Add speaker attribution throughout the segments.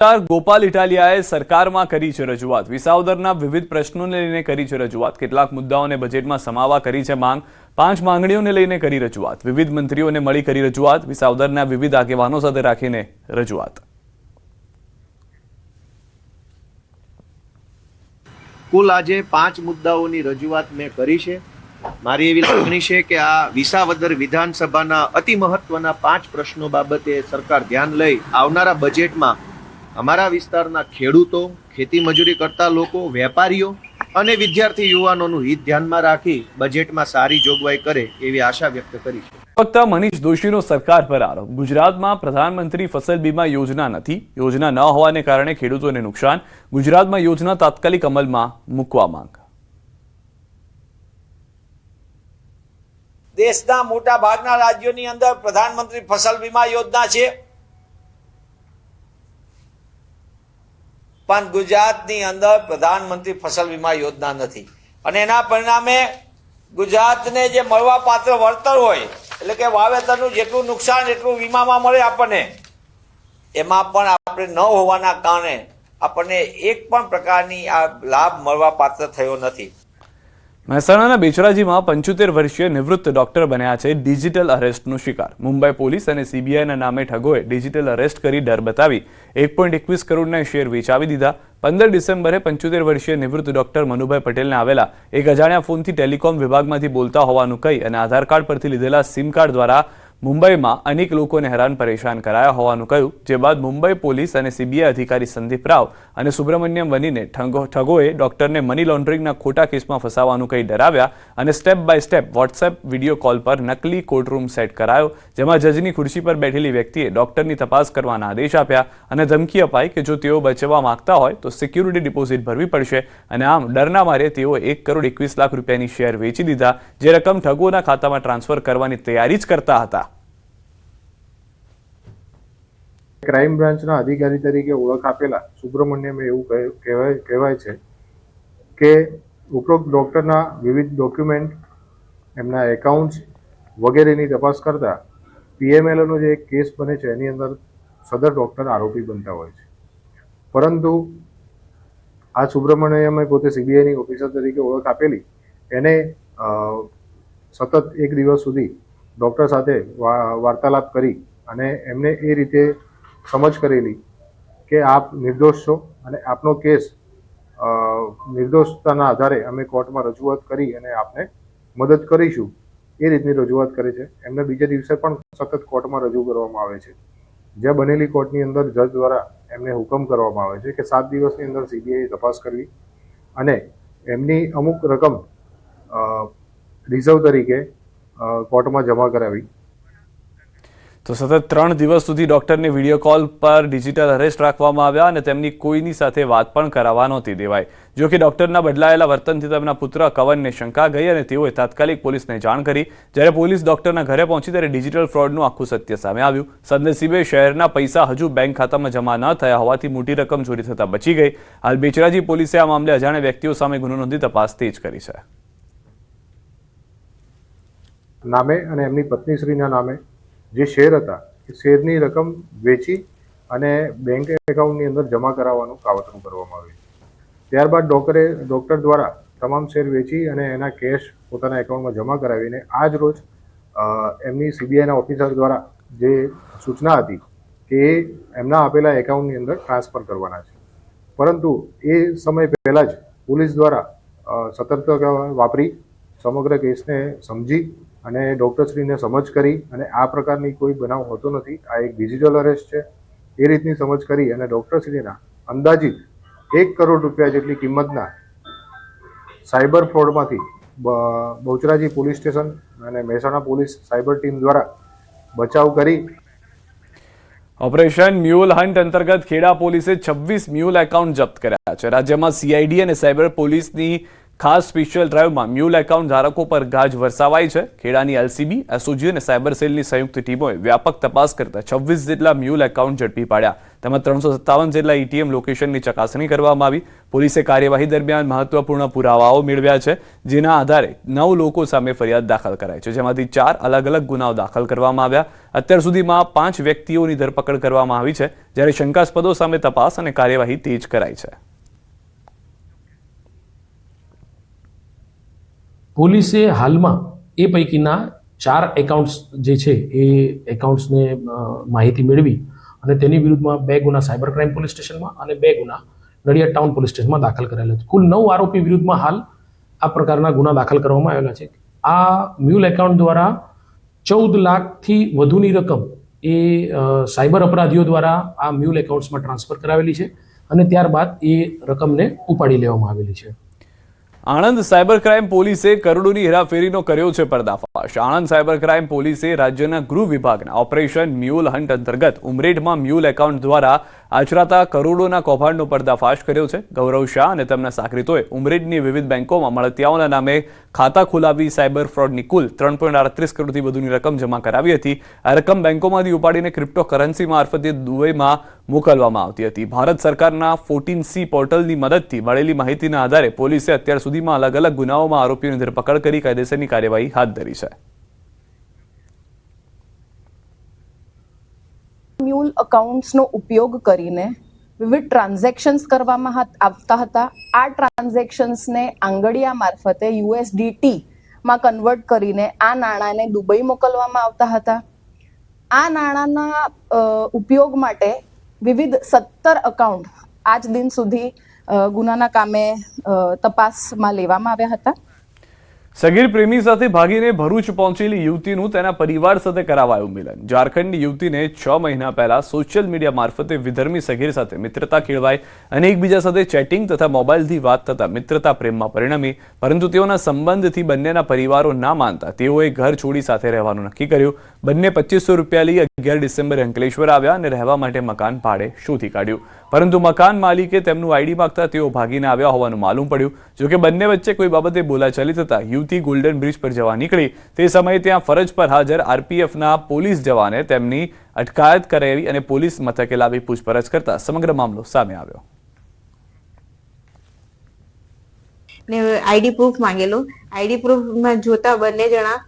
Speaker 1: ગોપાલ ઇટાલિયાએ સરકારમાં કરી છે રજૂઆત। વિસાવદરના વિવિધ પ્રશ્નોને લઈને કરી છે રજૂઆત। કેટલાક મુદ્દાઓને બજેટમાં સમાવવા કરી છે માંગ। 5 માંગણીઓને લઈને કરી રજૂઆત। વિવિધ મંત્રીઓને મળી કરી રજૂઆત। વિસાવદરના વિવિધ આગેવાનો સાથે રાખીને રજૂઆત।
Speaker 2: કુલ આજે 5 મુદ્દાઓની રજૂઆત મેં કરી છે। મારી એવી લાગણી છે કે આ વિસાવદર વિધાનસભાના અતિ મહત્વના 5 પ્રશ્નો બાબતે સરકાર ધ્યાન લઈ આવનારા બજેટમાં અમારા વિસ્તારના ખેડૂતો, ખેતી મજૂરી કરતા લોકો, વેપારીઓ અને વિદ્યાર્થી યુવાનોનું હિત ધ્યાનમાં રાખી બજેટમાં સારી જોગવાઈ કરે એવી આશા વ્યક્ત કરી છે।
Speaker 1: વક્તા મનીષ દોશીનો સરકાર પર આરોપ। ગુજરાતમાં પ્રધાનમંત્રી ફસલ બીમા યોજના નથી। યોજના ન હોવાને કારણે ખેડૂતોને નુકસાન। ગુજરાતમાં યોજના તાત્કાલિક અમલમાં મૂકવા માંગ।
Speaker 3: દેશના મોટા ભાગના રાજ્યોની અંદર પ્રધાનમંત્રી ફસલ બીમા યોજના છે, પણ ગુજરાતની અંદર પ્રધાનમંત્રી ફસલ બીમા યોજના નથી અને એના પરિણામે ગુજરાતને જે મળવાપાત્ર વળતર હોય એટલે કે વાવેતરનું જેટલું નુકસાન એટલું વીમામાં મળે આપણને, એમાં પણ આપણે ન હોવાના કારણે આપણને એક પણ પ્રકારની આ લાભ મળવાપાત્ર થયો નથી।
Speaker 1: મહેસાણાના બેચરાજીમાં 75 વર્ષીય નિવૃત્ત ડોક્ટર બન્યા છે ડિજિટલ અરેસ્ટનો શિકાર। મુંબઈ પોલીસ અને સીબીઆઈના નામે ઠગોએ ડિજિટલ અરેસ્ટ કરી ડર બતાવી 1.21 કરોડના શેર વેચાવી દીધા। 15 ડિસેમ્બરે 75 વર્ષીય નિવૃત્ત ડોક્ટર મનુભાઈ પટેલને આવેલા એક અજાણ્યા ફોનથી ટેલિકોમ વિભાગમાંથી બોલતા હોવાનું કહી અને આધાર કાર્ડ પરથી લીધેલા સિમ કાર્ડ દ્વારા મુંબઈમાં અનેક લોકોને હેરાન પરેશાન કરાયા હોવાનું કહ્યું। જે બાદ મુંબઈ પોલીસ અને સીબીઆઈ અધિકારી સંદીપ રાવ અને સુબ્રમણ્યમ બનીને ઠગોએ ડોક્ટરને મની લોન્ડરિંગના ખોટા કેસમાં ફસાવાનું કહી ડરાવ્યા અને step by step WhatsApp video call પર નકલી કોર્ટરૂમ સેટ કરાયો, જેમાં જજની ખુરશી પર બેઠેલી વ્યક્તિએ ડોક્ટરની તપાસ કરવાના આદેશ આપ્યા અને ધમકી અપાઈ કે જો તેઓ બચવા માંગતા હોય તો સિક્યુરિટી ડિપોઝિટ ભરવી પડશે અને આમ ડરના મારે તેઓ 1.21 કરોડ રૂપિયાની શેર વેચી દીધા, જે રકમ ઠગોના ખાતામાં ટ્રાન્સફર કરવાની તૈયારી જ કરતા હતા।
Speaker 4: ક્રાઇમ બ્રાન્ચના અધિકારી તરીકે ઓળખ આપેલા સુબ્રમણ્યમે એવું કહેવાય છે કે ઉપરોક્ત ડોક્ટરના વિવિધ ડોક્યુમેન્ટ, એમના એકાઉન્ટ્સ વગેરેની તપાસ કરતા પીએમએલનો જે એક કેસ બને છે એની અંદર સદર ડોક્ટર આરોપી બનતા હોય છે। પરંતુ આ સુબ્રમણ્યમે પોતે સીબીઆઈની ઓફિસર તરીકે ઓળખ આપેલી એને સતત 1 દિવસ સુધી ડોક્ટર સાથે વાર્તાલાપ કરી અને એમને એ રીતે સમજ કરેલી કે આપ નિર્દોષ છો અને આપનો કેસ નિર્દોષતાના આધારે અમે કોર્ટમાં રજૂઆત કરી અને આપને મદદ કરીશું, એ રીતની રજૂઆત કરે છે। એમને બીજા દિવસે પણ સતત કોર્ટમાં રજૂ કરવામાં આવે છે, જ્યાં બનેલી કોર્ટની અંદર જજ દ્વારા એમને હુકમ કરવામાં આવે છે કે 7 દિવસની અંદર સીબીઆઈ તપાસ કરવી અને એમની અમુક રકમ રિઝર્વ તરીકે કોર્ટમાં જમા કરાવી।
Speaker 1: તો સતત 3 દિવસ સુધી ડોક્ટરને વિડીયો કોલ પર ડિજિટલ અરેસ્ટ રાખવામાં આવ્યા અને તેમની કોઈની સાથે વાત પણ કરાવવા નહોતી દેવાઈ। જો કે ડોક્ટરના બદલાયેલા વર્તનથી તેમના પુત્ર કવનને શંકા ગઈ અને તેઓએ તાત્કાલિક પોલીસને જાણ કરી। જ્યારે પોલીસ ડોક્ટરના ઘરે પહોંચી ત્યારે ડિજિટલ ફ્રોડનું આખું સત્ય સામે આવ્યું। સદનસીબે શહેરના પૈસા હજુ બેંક ખાતામાં જમા ન થયા હોવાથી મોટી રકમ ચોરી થતા બચી ગઈ। હાલ બેચરાજી પોલીસે આ મામલે અજાણ્યા વ્યક્તિઓ સામે ગુનો નોંધી તપાસ તેજ કરી છે।
Speaker 4: નામે અને એમની પત્નીશ્રીના નામે જે શેર હતા એ શેરની રકમ વેચી અને બેંક એકાઉન્ટની અંદર જમા કરાવવાનું કાવતરું કરવામાં આવ્યું। ત્યારબાદ ડોક્ટર દ્વારા તમામ શેર વેચી અને એના કેશ પોતાના એકાઉન્ટમાં જમા કરાવીને આજ રોજ એમની સીબીઆઈના ઓફિસર દ્વારા જે સૂચના હતી કે એમના આપેલા એકાઉન્ટની અંદર ટ્રાન્સફર કરવાના છે, પરંતુ એ સમય પહેલાં જ પોલીસ દ્વારા સતર્કતા વાપરી સમગ્ર કેસને સમજી અને ડોક્ટરશ્રીને સમજ કરી અને આ પ્રકારની કોઈ બનાવ હોતો નથી, આ એક ડિજિટલ અરેસ્ટ છે, એ રીતની સમજ કરી અને ડોક્ટરશ્રીના અંદાજિત 1 કરોડ રૂપિયા જેટલી કિંમતના સાયબર ફ્રોડમાંથી બહુચરાજી પોલીસ સ્ટેશન અને મહેસાણા પોલીસ સાયબર ટીમ દ્વારા બચાવ કરી
Speaker 1: ઓપરેશન મ્યુલ હન્ટ અંતર્ગત ખેડા પોલીસે 26 મ્યુલ એકાઉન્ટ જપ્ત કર્યા છે। રાજ્યમાં સીઆઈડી અને સાયબર પોલીસની ખાસ સ્પેશિયલ ડ્રાઈવમાં મ્યુલ એકાઉન્ટ ધારકો પર ગાજ વરસાવાઈ છે. ખેડાની એલસીબી, એસઓજી અને સાયબર સેલની સંયુક્ત ટીમોએ વ્યાપક તપાસ કરતા 26 જેટલા મ્યુલ એકાઉન્ટ ઝડપી પાડ્યા. તેમાં 357 જેટલા એટીએમ લોકેશનની ચકાસણી કરવામાં આવી. પોલીસે કાર્યવાહી દરમિયાન મહત્વપૂર્ણ પુરાવાઓ મેળવ્યા છે, જેના આધારે 9 લોકો સામે ફરિયાદ દાખલ કરાઈ છે, જેમાંથી 4 અલગ અલગ ગુનાઓ દાખલ કરવામાં આવ્યા. અત્યાર સુધીમાં 5 વ્યક્તિઓની ધરપકડ કરવામાં આવી છે, જ્યારે શંકાસ્પદો સામે તપાસ અને કાર્યવાહી તેજ કરાઈ છે.
Speaker 5: પોલીસે હાલમાં એ પૈકીના 4 એકાઉન્ટ્સ જે છે એ એકાઉન્ટ્સને માહિતી મેળવી અને તેની વિરુદ્ધમાં 2 ગુના સાયબર ક્રાઇમ પોલીસ સ્ટેશનમાં અને 2 ગુના નડિયાદ ટાઉન પોલીસ સ્ટેશનમાં દાખલ કરેલા છે. કુલ 9 આરોપી વિરુદ્ધમાં હાલ આ પ્રકારના ગુના દાખલ કરવામાં આવેલા છે. આ મ્યુલ એકાઉન્ટ દ્વારા 14 લાખથી વધુની રકમ એ સાયબર અપરાધીઓ દ્વારા આ મ્યુલ એકાઉન્ટ્સમાં ટ્રાન્સફર કરાવેલી છે અને ત્યારબાદ એ રકમને ઉપાડી લેવામાં આવેલી છે.
Speaker 1: આણંદ સાયબર ક્રાઇમ પોલીસે કરોડોની હેરાફેરીનો કર્યો છે પર્દાફાશ. આણંદ સાયબર ક્રાઇમ પોલીસે રાજ્યના ગૃહ વિભાગના ઓપરેશન મ્યુલ હન્ટ અંતર્ગત ઉમરેઠમાં મ્યુલ એકાઉન્ટ દ્વારા આચરાતા કરોડોના કૌભાંડનો પર્દાફાશ કર્યો છે. ગૌરવ શાહ અને તેમના સાગરીતોએ ઉમરેઠની વિવિધ બેંકોમાં મળતિયાઓના નામે ખાતા ખોલાવી સાયબર ફ્રોડની કુલ 3.38 કરોડથી વધુની રકમ જમા કરાવી હતી. આ રકમ બેંકોમાંથી ઉપાડીને ક્રિપ્ટો કરન્સી મારફતે દુબઈમાં મોકલવામાં આવતી હતી. ભારત સરકારના 14C પોર્ટલની મદદથી મળેલી માહિતીના આધારે પોલીસે અત્યાર સુધીમાં અલગ અલગ ગુનાઓમાં આરોપીઓની ધરપકડ કરી કાયદેસરની કાર્યવાહી હાથ ધરી છે.
Speaker 6: મ્યુલ અકાઉન્ટ્સનો ઉપયોગ કરીને વિવિધ ટ્રાન્ઝેક્શન્સ કરવામાં આવતા હતા. આ ટ્રાન્ઝેક્શન્સને આંગળીયા મારફતે USDT માં કન્વર્ટ કરીને આ નાણાંને દુબઈ મોકલવામાં આવતા હતા. આ નાણાંના ઉપયોગ માટે વિવિધ 17 અકાઉન્ટ આજ દિન સુધી ગુનાના કામે તપાસમાં લેવામાં આવ્યા હતા.
Speaker 1: સગીર પ્રેમી સાથે ભાગીને ભરૂચ પહોંચેલી યુવતીનું તેના પરિવાર સાથે કરાવાયું મિલન. ઝારખંડની યુવતીને 6 મહિના પહેલા સોશિયલ મીડિયા મારફતે વિધર્મી સગીર સાથે મિત્રતા કેળવાઈ અને એકબીજા સાથે ચેટિંગ તથા મોબાઈલથી વાત થતા મિત્રતા પ્રેમમાં પરિણમી. પરંતુ તેઓના સંબંધથી બંનેના પરિવારો ના માનતા તેઓએ ઘર છોડી સાથે રહેવાનું નક્કી કર્યું. બંને 2500 રૂપિયા લઈ 11 ડિસેમ્બરે અંકલેશ્વર આવ્યા અને રહેવા માટે મકાન ભાડે શોધી કાઢ્યું. પરંતુ મકાન માલિકે તેમનું આઈડી માંગતા તેઓ ભાગીને આવ્યા હોવાનું માલુમ પડ્યું. જોકે બંને વચ્ચે કોઈ બાબતે બોલાચાલી થતા યુવતી ગોલ્ડન બ્રિજ પર જવા નીકળી. તે સમયે ત્યાં ફરજ પર હાજર RPFના પોલીસ જવાને તેમની અટકાયત કરાવી અને પોલીસ મથકે લાવી પૂછપરછ કરતા સમગ્ર મામલો સામે આવ્યો.
Speaker 7: ને આઈડી પ્રૂફ માંગેલું. આઈડી પ્રૂફમાં જોતા બંને જણા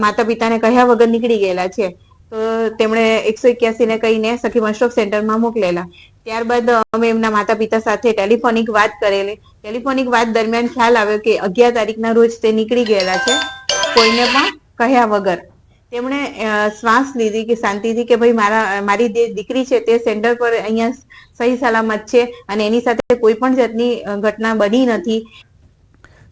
Speaker 7: માતા પિતાને કહ્યા વગર નીકળી ગયેલા છે. તો તેમણે 181 ને કહીને સખી વનસ્ટોપ સેન્ટરમાં મોકલેલા. ત્યારબાદ અમે એમના માતા પિતા સાથે ટેલિફોનિક વાત કરેલી. ટેલિફોનિક વાત દરમિયાન ખ્યાલ આવ્યો કે 11 તારીખના રોજ તે નીકળી ગયેલા છે, કોઈને પણ કહ્યા વગર. તેમણે શ્વાસ લીધી કે શાંતિથી કે ભાઈ મારી જે દીકરી છે તે સેન્ટર પર અહીંયા સહી સલામત છે અને એની સાથે કોઈ પણ જાતની ઘટના બની નથી.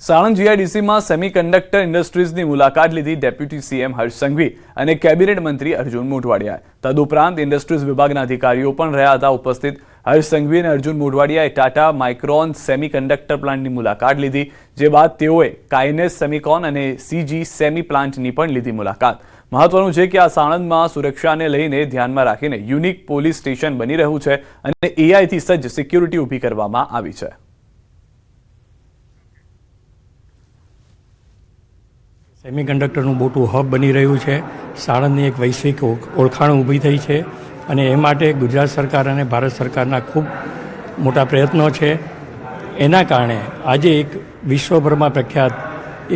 Speaker 1: સાણંદ GIDCમાં સેમિકન્ડક્ટર ઇન્ડસ્ટ્રીઝની મુલાકાત લીધી ડેપ્યુટી CM હર્ષ સંઘવી અને કેબિનેટ મંત્રી અર્જુન મોઢવાડિયાએ. તદુપરાંત ઇન્ડસ્ટ્રીઝ વિભાગના અધિકારીઓ પણ રહ્યા હતા ઉપસ્થિત. હર્ષ સંઘવી અને અર્જુન મોઢવાડિયાએ ટાટા માઇક્રોન સેમિકન્ડક્ટર પ્લાન્ટની મુલાકાત લીધી, જે બાદ તેઓએ કાઇનેસ સેમિકોન અને CG સેમી પ્લાન્ટની પણ લીધી મુલાકાત. મહત્વનું છે કે આ સાણંદમાં સુરક્ષાને લઈને ધ્યાનમાં રાખીને યુનિક પોલીસ સ્ટેશન બની રહ્યું છે અને AI થી સજ્જ સિક્યુરિટી ઊભી કરવામાં આવી છે.
Speaker 8: સેમિકન્ડક્ટરનું મોટું હબ બની રહ્યું છે. સાણંદની એક વૈશ્વિક ઓળખાણ ઊભી થઈ છે અને એ માટે ગુજરાત સરકાર અને ભારત સરકારના ખૂબ મોટા પ્રયત્નો છે. એના કારણે આજે એક વિશ્વભરમાં પ્રખ્યાત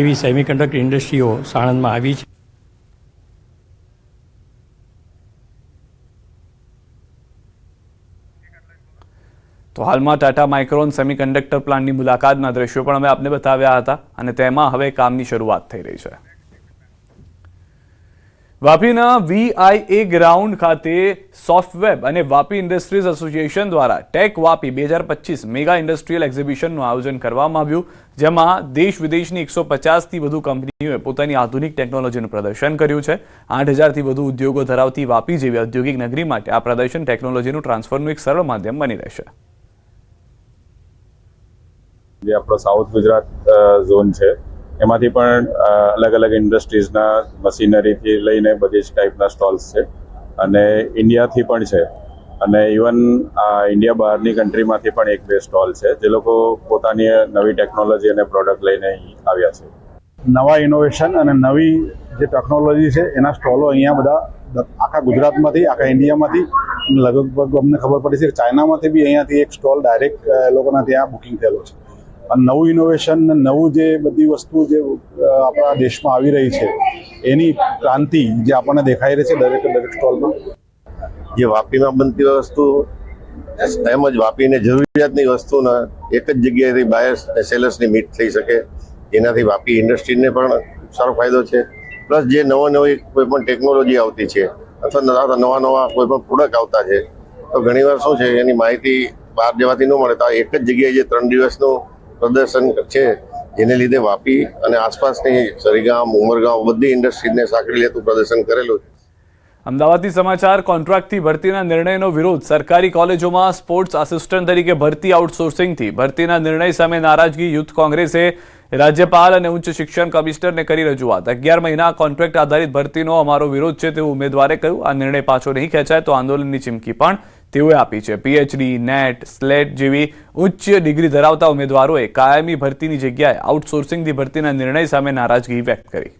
Speaker 8: એવી સેમિકન્ડક્ટર ઇન્ડસ્ટ્રીઓ સાણંદમાં આવી છે.
Speaker 1: તો હાલમાં ટાટા માઇક્રોન સેમિકન્ડક્ટર પ્લાન્ટની મુલાકાતના દ્રશ્યો પણ અમે આપને બતાવ્યા હતા અને તેમાં હવે કામની શરૂઆત થઈ રહી છે. વાપીના VIA ગ્રાઉન્ડ ખાતે સોફ્ટવેબ અને વાપી ઇન્ડસ્ટ્રીઝ એસોસિએશન દ્વારા ટેક વાપી 2025 મેગા ઇન્ડસ્ટ્રીયલ એક્ઝિબિશનનું આયોજન કરવામાં આવ્યું, જેમાં દેશ વિદેશની 150થી વધુ કંપનીઓએ પોતાની આધુનિક ટેકનોલોજીનું પ્રદર્શન કર્યું છે. 8000થી વધુ ઉદ્યોગો ધરાવતી વાપી જેવી ઔદ્યોગિક નગરી માટે આ પ્રદર્શન ટેકનોલોજીનું ટ્રાન્સફરનું એક સરળ માધ્યમ બની રહેશે.
Speaker 9: જે આપણો સાઉથ ગુજરાત ઝોન છે એમાંથી પણ અલગ અલગ ઇન્ડસ્ટ્રીઝના મશીનરીથી લઈને બધી જ ટાઈપના સ્ટોલ્સ છે અને ઇન્ડિયાથી પણ છે અને ઇવન ઇન્ડિયા બહારની કન્ટ્રીમાંથી પણ 1-2 સ્ટોલ છે જે લોકો પોતાની નવી ટેકનોલોજી અને પ્રોડક્ટ લઈને અહીં આવ્યા છે.
Speaker 10: નવા ઇનોવેશન અને નવી જે ટેકનોલોજી છે એના સ્ટોલો અહીંયા બધા આખા ગુજરાતમાંથી, આખા ઇન્ડિયામાંથી, લગભગ અમને ખબર પડી છે કે ચાઇનામાંથી બી અહીંયાથી એક સ્ટોલ ડાયરેક્ટ એ લોકોના ત્યાં બુકિંગ થયેલો છે. અને નવું ઇનોવેશન, નવું જે બધી વસ્તુ જે આપણા દેશમાં આવી રહી છે એની ક્રાંતિ જે આપણને દેખાઈ રહી છે દરેક સ્ટોલમાં.
Speaker 11: જે વાપીમાં બનતી વસ્તુ એમ જ વાપીને જરૂરિયાતની વસ્તુના એક જ જગ્યાએથી બાયર્સ અને સેલર્સની મીટ થઈ શકે, જેનાથી વાપી ઇન્ડસ્ટ્રીને પણ સારો ફાયદો છે. પ્લસ જે નવી કોઈ પણ ટેકનોલોજી આવતી છે અથવા નવા કોઈ પણ પ્રોડક્ટ આવતા છે તો ઘણીવાર શું છે એની માહિતી બહાર જવાથી ન મળે, તો એક જ જગ્યાએ જે 3 દિવસનું પ્રદર્શન છે જેને લીધે વાપી અને આસપાસની સરીગામ, ઉમરગામ બધી ઇન્ડસ્ટ્રીને સાંકળી લેતું પ્રદર્શન કરેલું છે.
Speaker 1: અમદાવાદથી સમાચાર. કોન્ટ્રાક્ટથી ભરતીના નિર્ણયનો વિરોધ. સરકારી કોલેજોમાં સ્પોર્ટ્સ આસિસ્ટન્ટ તરીકે ભરતી આઉટસોર્સિંગથી ભરતીના નિર્ણય સામે નારાજગી. યુથ કોંગ્રેસે રાજ્યપાલ અને ઉચ્ચ શિક્ષણ કમિશનરને કરી રજૂઆત. 11 મહિના કોન્ટ્રાક્ટ આધારિત ભરતીનો અમારો વિરોધ છે તેવું ઉમેદવારે કહ્યું. આ નિર્ણય પાછો નહીં ખેંચાય તો આંદોલનની ચીમકી પણ તેઓએ આપી છે. પીએચડી, નેટ, સ્લેટ જેવી ઉચ્ચ ડિગ્રી ધરાવતા ઉમેદવારોએ કાયમી ભરતીની જગ્યાએ આઉટસોર્સિંગથી ભરતીના નિર્ણય સામે નારાજગી વ્યક્ત કરી.